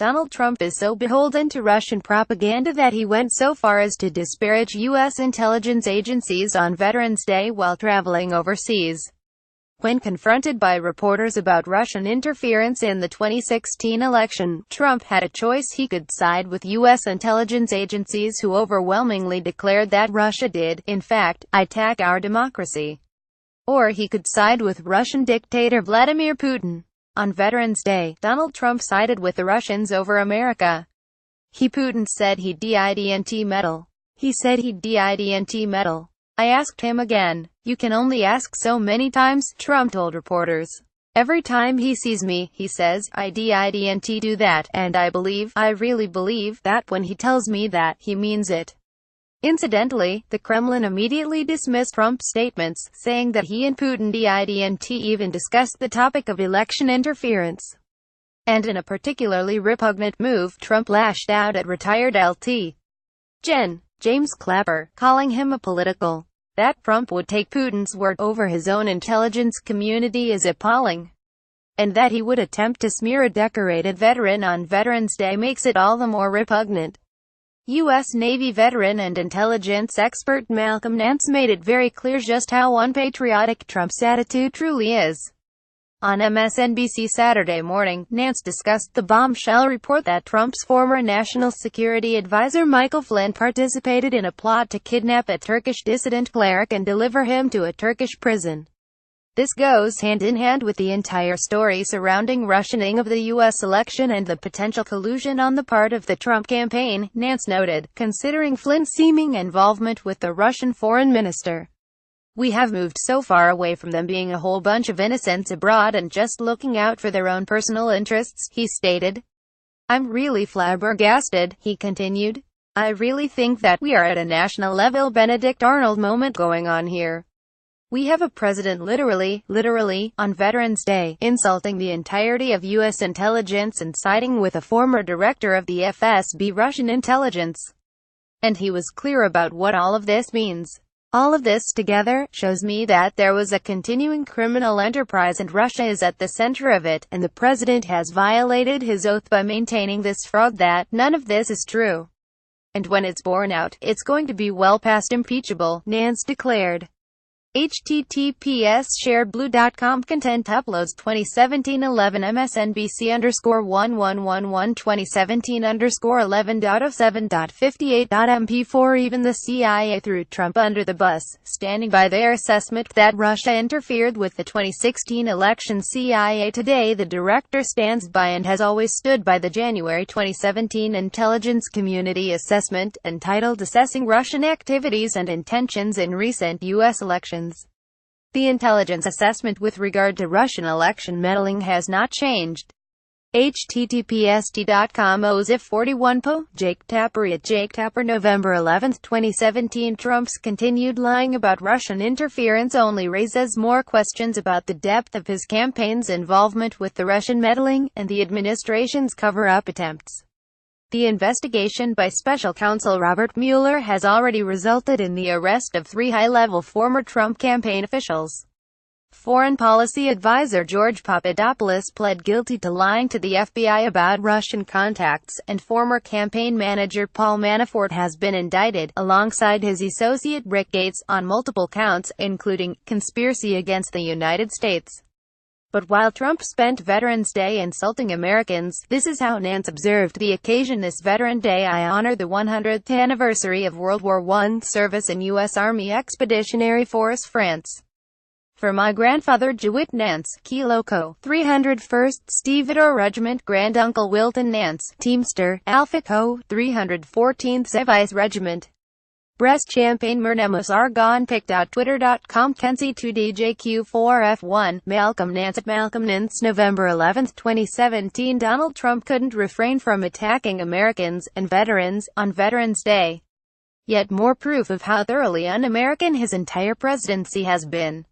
Donald Trump is so beholden to Russian propaganda that he went so far as to disparage U.S. intelligence agencies on Veterans Day while traveling overseas. When confronted by reporters about Russian interference in the 2016 election, Trump had a choice. He could side with U.S. intelligence agencies who overwhelmingly declared that Russia did, in fact, attack our democracy. Or he could side with Russian dictator Vladimir Putin. On Veterans Day, Donald Trump sided with the Russians over America. Putin said he'd didn't meddle. He said he'd didn't meddle. I asked him again. You can only ask so many times, Trump told reporters. Every time he sees me, he says, I didn't do that, and I really believe, that when he tells me that, he means it. Incidentally, the Kremlin immediately dismissed Trump's statements, saying that he and Putin didn't even discuss the topic of election interference. And in a particularly repugnant move, Trump lashed out at retired Lt. Gen. James Clapper, calling him a political. That Trump would take Putin's word over his own intelligence community is appalling. And that he would attempt to smear a decorated veteran on Veterans Day makes it all the more repugnant. U.S. Navy veteran and intelligence expert Malcolm Nance made it very clear just how unpatriotic Trump's attitude truly is. On MSNBC Saturday morning, Nance discussed the bombshell report that Trump's former national security advisor Michael Flynn participated in a plot to kidnap a Turkish dissident cleric and deliver him to a Turkish prison. This goes hand in hand with the entire story surrounding Russianing of the U.S. election and the potential collusion on the part of the Trump campaign, Nance noted, considering Flynn's seeming involvement with the Russian foreign minister. We have moved so far away from them being a whole bunch of innocents abroad and just looking out for their own personal interests, he stated. I'm really flabbergasted, he continued. I really think that we are at a national level Benedict Arnold moment going on here. We have a president literally, on Veterans Day, insulting the entirety of U.S. intelligence and siding with a former director of the FSB Russian intelligence. And he was clear about what all of this means. All of this together shows me that there was a continuing criminal enterprise and Russia is at the center of it, and the president has violated his oath by maintaining this fraud that none of this is true. And when it's borne out, it's going to be well past impeachable, Nance declared. https://sharedblue.com content uploads 2017-11 MSNBC_1111 2017_11.07.58.mp4 Even the CIA threw Trump under the bus, standing by their assessment that Russia interfered with the 2016 election. CIA Today The director stands by and has always stood by the January 2017 intelligence community assessment, entitled Assessing Russian Activities and Intentions in Recent U.S. Elections. The intelligence assessment with regard to Russian election meddling has not changed. https://t.com OZIF41po, Jake Tapper at Jake Tapper November 11, 2017 Trump's continued lying about Russian interference only raises more questions about the depth of his campaign's involvement with the Russian meddling, and the administration's cover-up attempts. The investigation by Special Counsel Robert Mueller has already resulted in the arrest of 3 high-level former Trump campaign officials. Foreign Policy Advisor George Papadopoulos pled guilty to lying to the FBI about Russian contacts, and former campaign manager Paul Manafort has been indicted, alongside his associate Rick Gates, on multiple counts, including conspiracy against the United States. But while Trump spent Veterans Day insulting Americans, this is how Nance observed the occasion. This Veteran Day I honor the 100th anniversary of World War I service in U.S. Army Expeditionary Force France. For my grandfather Jewett Nance, Kilo Co., 301st Stevedore Regiment, Granduncle Wilton Nance, Teamster, Alpha Co., 314th Sevice Regiment. Brest Champagne Mernemus Argonne Pic.Twitter.com Kenzie2DJQ4F1 Malcolm Nance at Malcolm Nance November 11, 2017 Donald Trump couldn't refrain from attacking Americans and veterans on Veterans Day. Yet more proof of how thoroughly un-American his entire presidency has been.